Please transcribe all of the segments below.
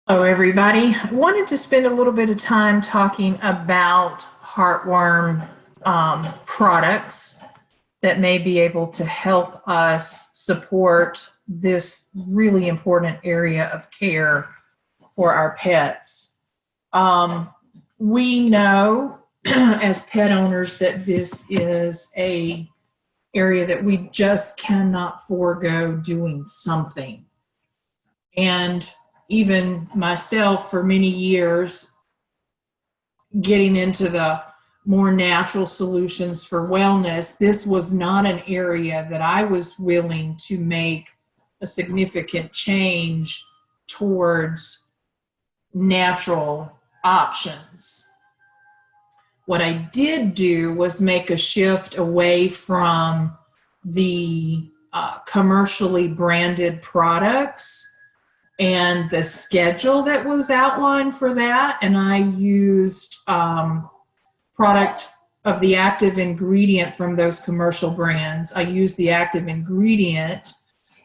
Hello, everybody. I wanted to spend a little bit of time talking about heartworm products that may be able to help us support this really important area of care for our pets. We know as pet owners that this is a area that we just cannot forego doing something. And even myself, for many years, getting into the more natural solutions for wellness, this was not an area that I was willing to make a significant change towards natural options. What I did do was make a shift away from the commercially branded products and the schedule that was outlined for that. And I used product of the active ingredient from those commercial brands. I used the active ingredient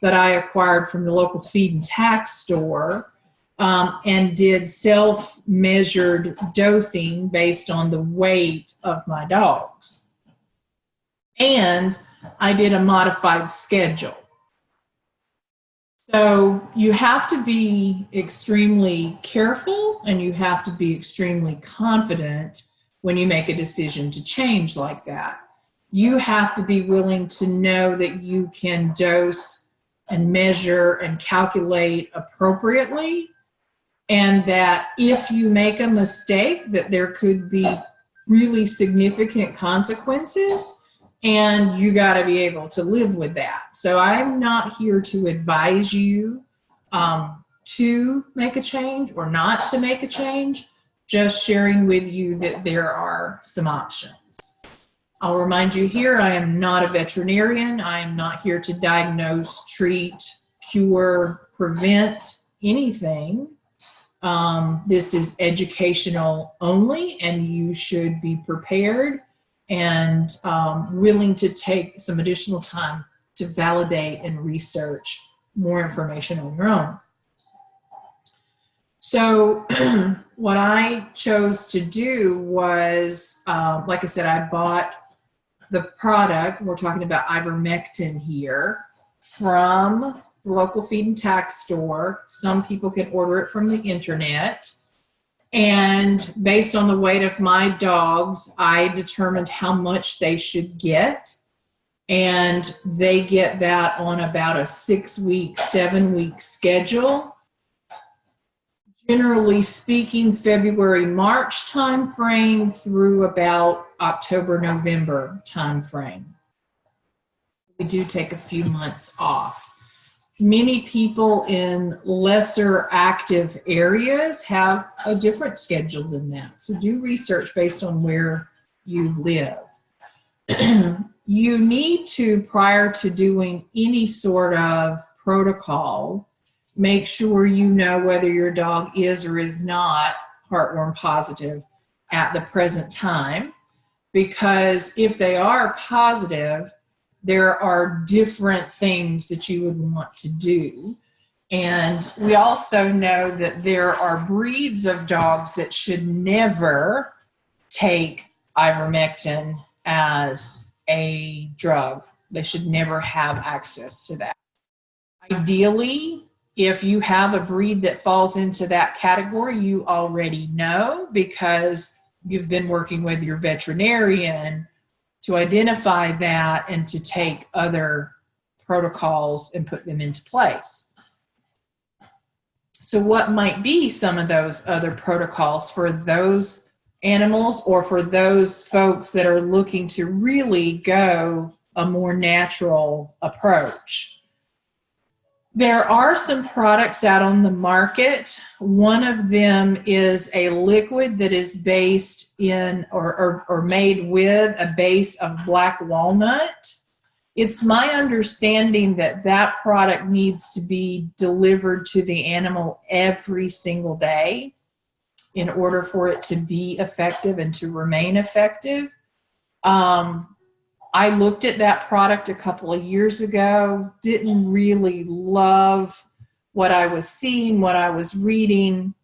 that I acquired from the local feed and tax store and did self-measured dosing based on the weight of my dogs. And I did a modified schedule. So you have to be extremely careful and you have to be extremely confident when you make a decision to change like that. You have to be willing to know that you can dose and measure and calculate appropriately, and that if you make a mistake, that there could be really significant consequences. And you got to be able to live with that. So I'm not here to advise you to make a change or not to make a change, just sharing with you that there are some options. I'll remind you here, I am not a veterinarian. I am not here to diagnose, treat, cure, prevent anything. This is educational only, and you should be prepared and willing to take some additional time to validate and research more information on your own. So what I chose to do was, like I said, I bought the product, we're talking about ivermectin here, from the local feed and tax store. Some people can order it from the internet. And based on the weight of my dogs, I determined how much they should get. And they get that on about a 6-week, 7-week schedule. Generally speaking, February, March timeframe through about October, November timeframe. We do take a few months off. Many people in lesser active areas have a different schedule than that. So do research based on where you live. You need to, prior to doing any sort of protocol, make sure you know whether your dog is or is not heartworm positive at the present time. Because if they are positive, there are different things that you would want to do. And we also know that there are breeds of dogs that should never take ivermectin as a drug. They should never have access to that. Ideally, if you have a breed that falls into that category, you already know because you've been working with your veterinarian to identify that and to take other protocols and put them into place. So what might be some of those other protocols for those animals or for those folks that are looking to really go a more natural approach? There are some products out on the market. One of them is a liquid that is based in or made with a base of black walnut. It's my understanding that that product needs to be delivered to the animal every single day in order for it to be effective and to remain effective. I looked at that product a couple of years ago, didn't really love what I was seeing, what I was reading,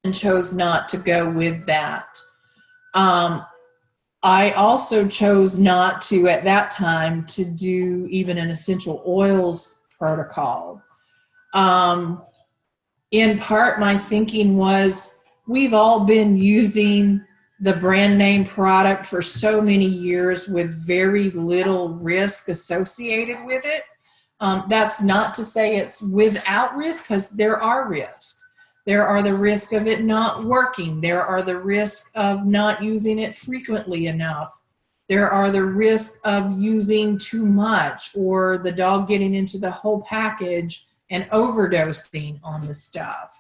and chose not to go with that. I also chose not to, at that time, to do even an essential oils protocol. In part, my thinking was, we've all been using the brand name product for so many years with very little risk associated with it. That's not to say it's without risk, because there are risks. There are the risk of it not working. There are the risk of not using it frequently enough. There are the risk of using too much, or the dog getting into the whole package and overdosing on the stuff.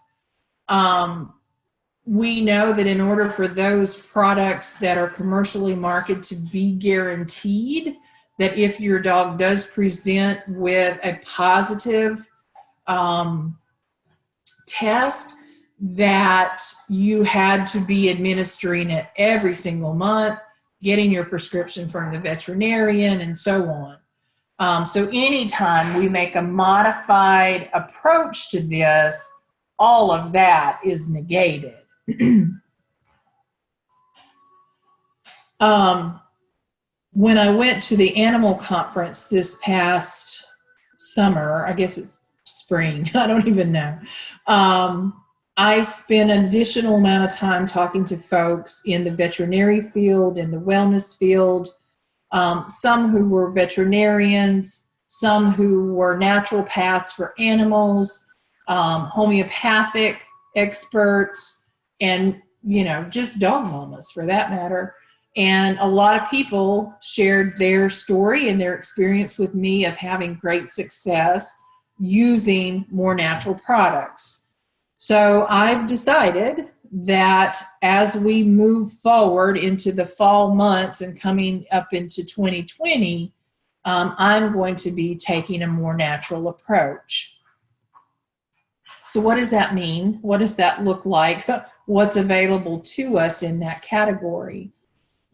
We know that in order for those products that are commercially marketed to be guaranteed, that if your dog does present with a positive test, that you had to be administering it every single month, getting your prescription from the veterinarian, and so on. So anytime we make a modified approach to this, all of that is negated. When I went to the animal conference this past summer, I guess it's spring, I don't even know. I spent an additional amount of time talking to folks in the veterinary field, in the wellness field, some who were veterinarians, some who were naturopaths for animals, homeopathic experts, and, you know, just dog mamas for that matter. And a lot of people shared their story and their experience with me of having great success using more natural products. So I've decided that as we move forward into the fall months and coming up into 2020, I'm going to be taking a more natural approach. So what does that mean? What does that look like? What's available to us in that category?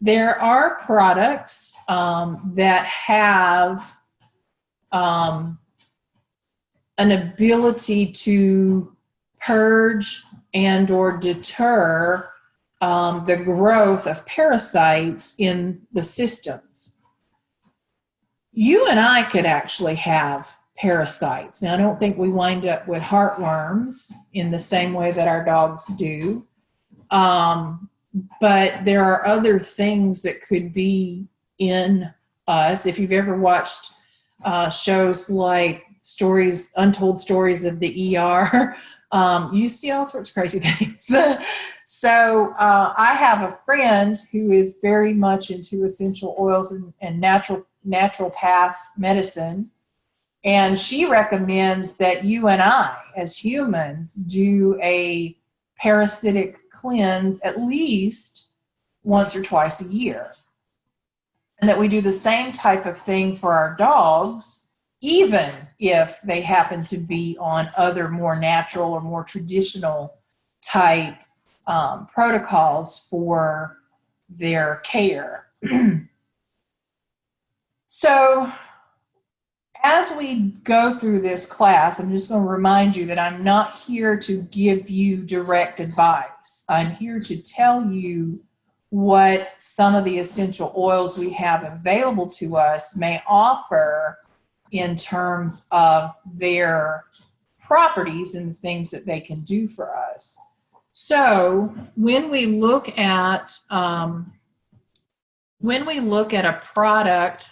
There are products that have an ability to purge and or deter the growth of parasites in the systems. You and I could actually have parasites. Now, I don't think we wind up with heartworms in the same way that our dogs do. But there are other things that could be in us. If you've ever watched shows like Untold Stories of the ER, you see all sorts of crazy things. So I have a friend who is very much into essential oils and naturopath medicine. And she recommends that you and I, as humans, do a parasitic cleanse at least once or twice a year. And that we do the same type of thing for our dogs, even if they happen to be on other more natural or more traditional type protocols for their care. So as we go through this class, I'm just going to remind you that I'm not here to give you direct advice. I'm here to tell you what some of the essential oils we have available to us may offer in terms of their properties and the things that they can do for us. So when we look at a product,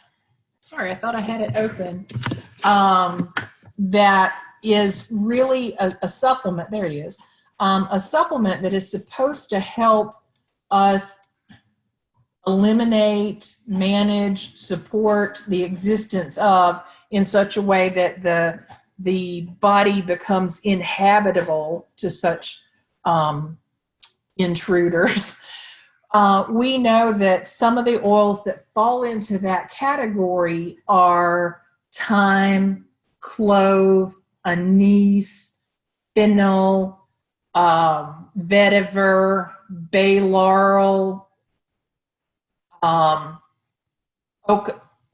sorry, I thought I had it open, that is really a supplement. There it is. A supplement that is supposed to help us eliminate, manage, support the existence of in such a way that the body becomes inhabitable to such intruders. We know that some of the oils that fall into that category are thyme, clove, anise, fennel, vetiver, bay laurel,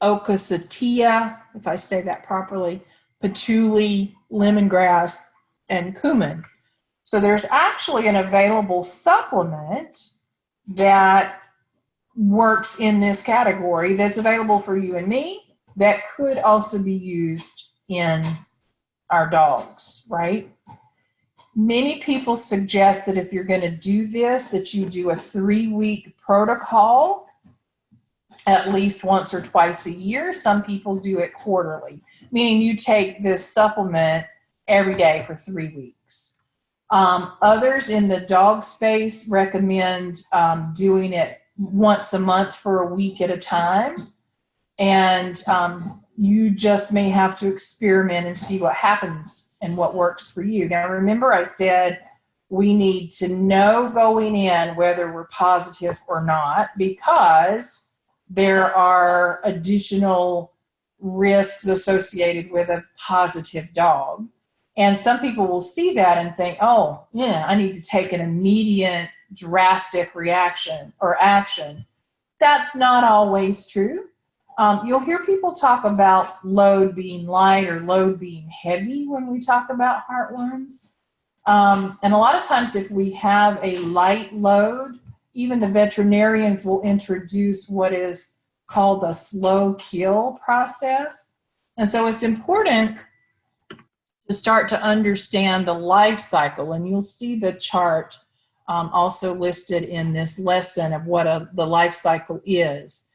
ocostia, if I say that properly, patchouli, lemongrass, and cumin. So there's actually an available supplement that works in this category that's available for you and me that could also be used in our dogs, right? Many people suggest that if you're going to do this, that you do a 3-week protocol at least once or twice a year. Some people do it quarterly, meaning you take this supplement every day for 3 weeks. Others in the dog space recommend doing it once a month for a week at a time. And you just may have to experiment and see what happens and what works for you. Now, remember I said we need to know going in whether we're positive or not, because there are additional risks associated with a positive dog. And some people will see that and think, oh, yeah, I need to take an immediate, drastic reaction or action. That's not always true. You'll hear people talk about load being light or load being heavy when we talk about heartworms. And a lot of times if we have a light load, even the veterinarians will introduce what is called a slow kill process. And so it's important to start to understand the life cycle. And you'll see the chart also listed in this lesson of what the life cycle is.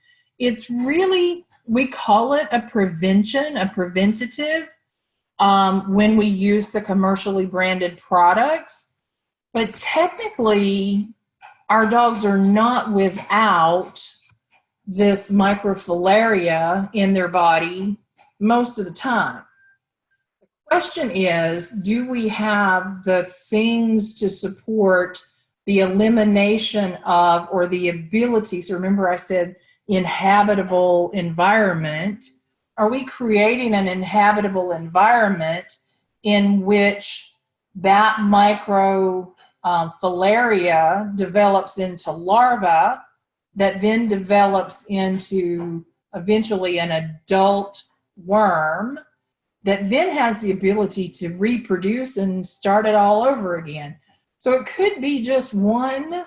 It's really, we call it a prevention, a preventative, when we use the commercially branded products. But technically, our dogs are not without this microfilaria in their body most of the time. The question is, do we have the things to support the elimination of, or the ability, so remember I said inhabitable environment, are we creating an inhabitable environment in which that microfilaria develops into larva that then develops into eventually an adult worm that then has the ability to reproduce and start it all over again? So it could be just one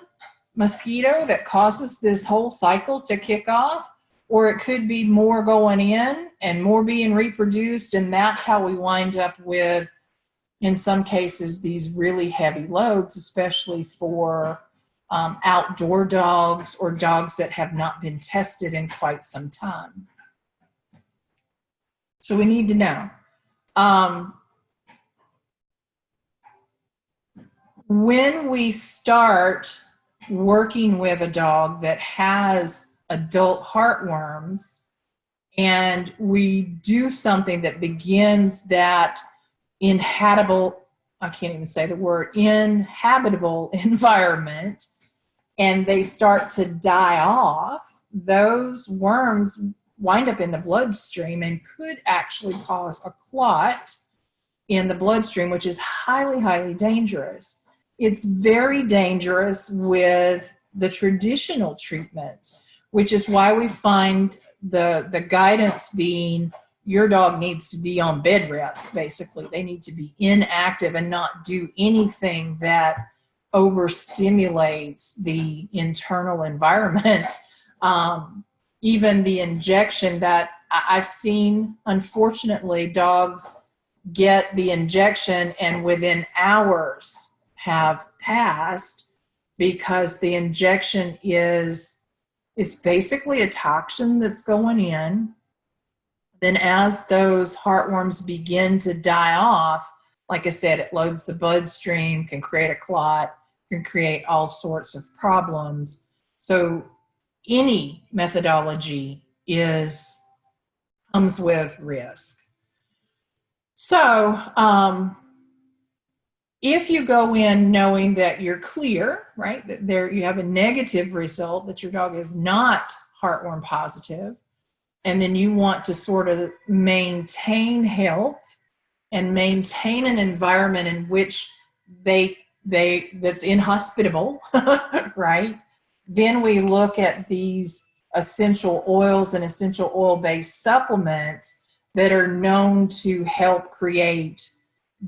mosquito that causes this whole cycle to kick off, or it could be more going in and more being reproduced, and that's how we wind up with, in some cases, these really heavy loads, especially for outdoor dogs or dogs that have not been tested in quite some time. So we need to know. When we start working with a dog that has adult heartworms and we do something that begins that inhabitable, I can't even say the word, inhabitable environment, and they start to die off, those worms wind up in the bloodstream and could actually cause a clot in the bloodstream, which is highly, highly dangerous. It's very dangerous with the traditional treatments, which is why we find the guidance being your dog needs to be on bed rest, basically. They need to be inactive and not do anything that overstimulates the internal environment. Even the injection that I've seen, unfortunately, dogs get the injection and within hours have passed because the injection is basically a toxin that's going in. Then as those heartworms begin to die off, like I said, it loads the bloodstream, can create a clot, can create all sorts of problems. So any methodology comes with risk. So if you go in knowing that you're clear, right, that you have a negative result, that your dog is not heartworm positive, and then you want to sort of maintain health and maintain an environment in which that's inhospitable, right? Then we look at these essential oils and essential oil-based supplements that are known to help create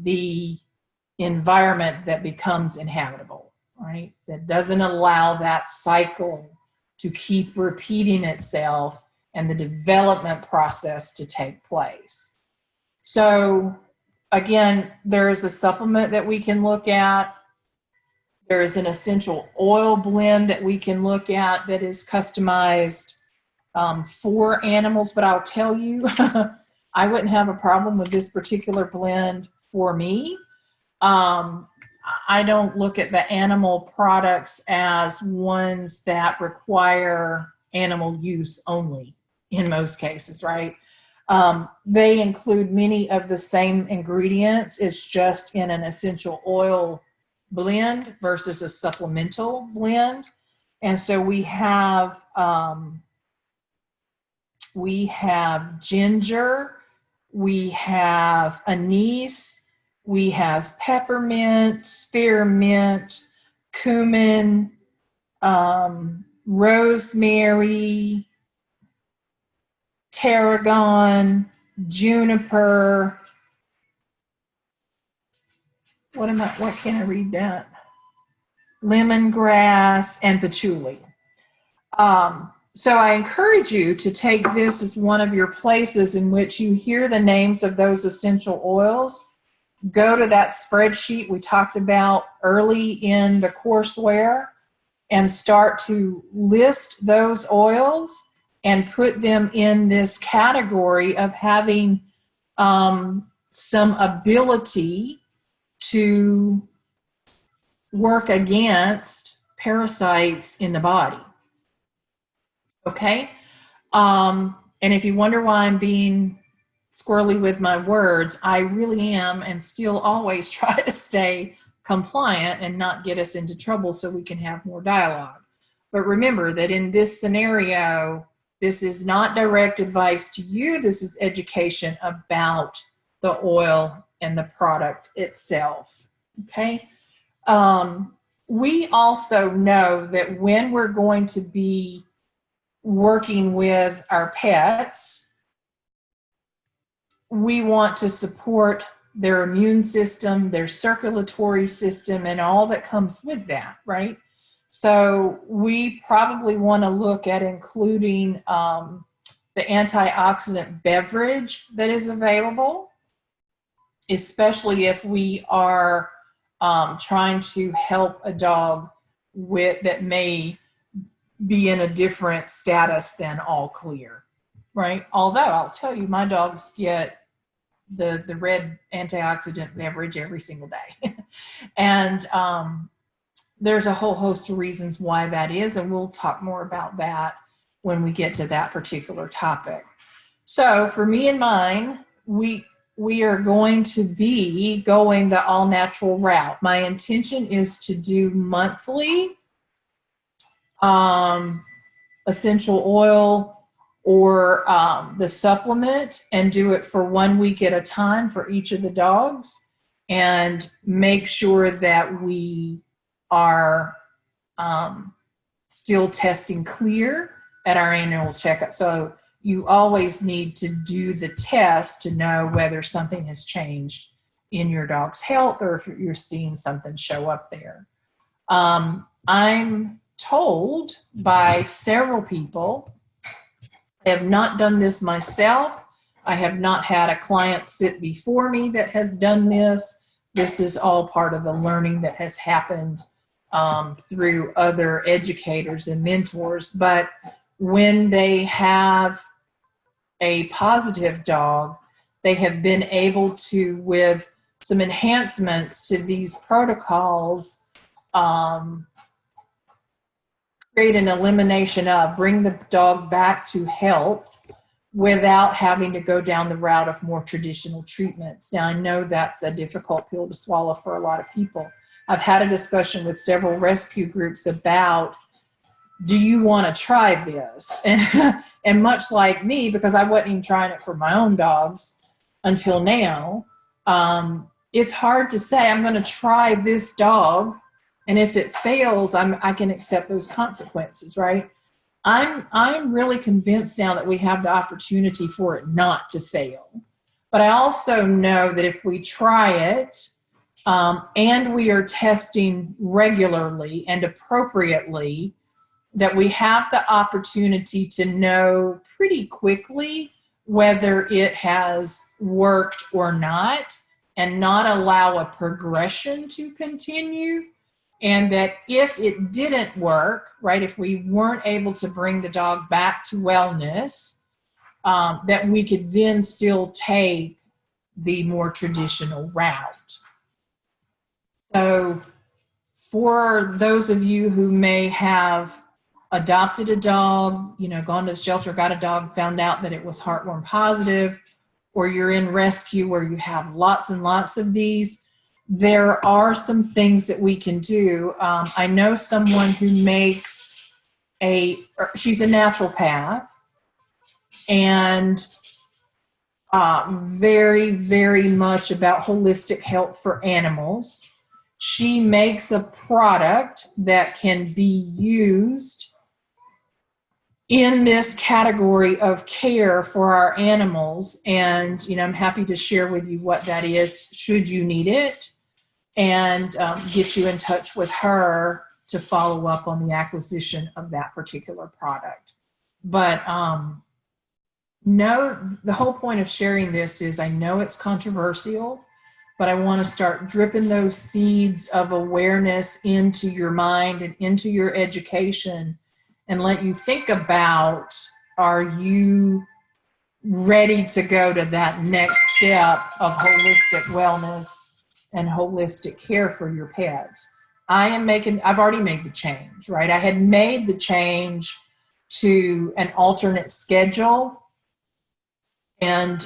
the environment that becomes inhabitable, right? That doesn't allow that cycle to keep repeating itself and the development process to take place. So again, there is a supplement that we can look at. There is an essential oil blend that we can look at that is customized for animals, but I'll tell you, I wouldn't have a problem with this particular blend for me. I don't look at the animal products as ones that require animal use only in most cases, right? They include many of the same ingredients. It's just in an essential oil blend versus a supplemental blend. And so we have ginger, we have anise, we have peppermint, spearmint, cumin, rosemary, tarragon, juniper. What can I read that? Lemongrass and patchouli. So I encourage you to take this as one of your places in which you hear the names of those essential oils. Go to that spreadsheet we talked about early in the courseware and start to list those oils and put them in this category of having some ability to work against parasites in the body. Okay? And if you wonder why I'm being squirrely with my words, I really am, and still always try to stay compliant and not get us into trouble so we can have more dialogue. But remember that in this scenario, this is not direct advice to you. This is education about the oil and the product itself. Okay? We also know that when we're going to be working with our pets, we want to support their immune system, their circulatory system, and all that comes with that, right? So we probably want to look at including the antioxidant beverage that is available, especially if we are trying to help a dog that may be in a different status than all clear, right? Although I'll tell you, my dogs get the red antioxidant beverage every single day. And there's a whole host of reasons why that is, and we'll talk more about that when we get to that particular topic. So for me and mine, we are going to be going the all natural route. My intention is to do monthly essential oil or the supplement, and do it for 1 week at a time for each of the dogs, and make sure that we are still testing clear at our annual checkup. So you always need to do the test to know whether something has changed in your dog's health or if you're seeing something show up there. I'm told by several people, I have not done this myself. I have not had a client sit before me that has done this. This is all part of the learning that has happened through other educators and mentors. But when they have a positive dog, they have been able to, with some enhancements to these protocols, create an elimination of, bring the dog back to health without having to go down the route of more traditional treatments. Now, I know that's a difficult pill to swallow for a lot of people. I've had a discussion with several rescue groups about, do you want to try this? And much like me, because I wasn't even trying it for my own dogs until now, it's hard to say, I'm going to try this dog, and if it fails, I can accept those consequences, right? I'm really convinced now that we have the opportunity for it not to fail. But I also know that if we try it, and we are testing regularly and appropriately, that we have the opportunity to know pretty quickly whether it has worked or not, and not allow a progression to continue. And that if it didn't work, right, if we weren't able to bring the dog back to wellness, that we could then still take the more traditional route. So for those of you who may have adopted a dog, you know, gone to the shelter, got a dog, found out that it was heartworm positive, or you're in rescue where you have lots and lots of these, there are some things that we can do. I know someone who makes she's a naturopath, and very, very much about holistic health for animals. She makes a product that can be used in this category of care for our animals. And, you know, I'm happy to share with you what that is should you need it, and get you in touch with her to follow up on the acquisition of that particular product. But no, the whole point of sharing this is I know it's controversial, but I want to start dripping those seeds of awareness into your mind and into your education, and let you think about, are you ready to go to that next step of holistic wellness and holistic care for your pets? I've already made the change, right? I had made the change to an alternate schedule, and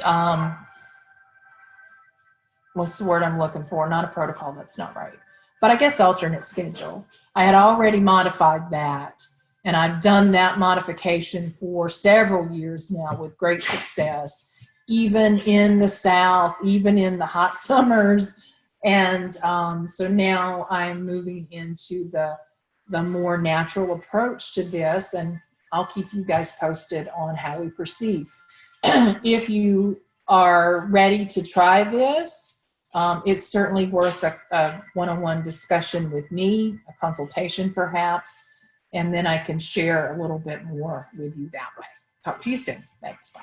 what's the word I'm looking for? Not a protocol, that's not right. But I guess alternate schedule. I had already modified that, and I've done that modification for several years now with great success, even in the South, even in the hot summers. And so now I'm moving into the more natural approach to this, and I'll keep you guys posted on how we proceed. If you are ready to try this, it's certainly worth a one-on-one discussion with me, a consultation perhaps, and then I can share a little bit more with you that way. Talk to you soon. Thanks. Bye.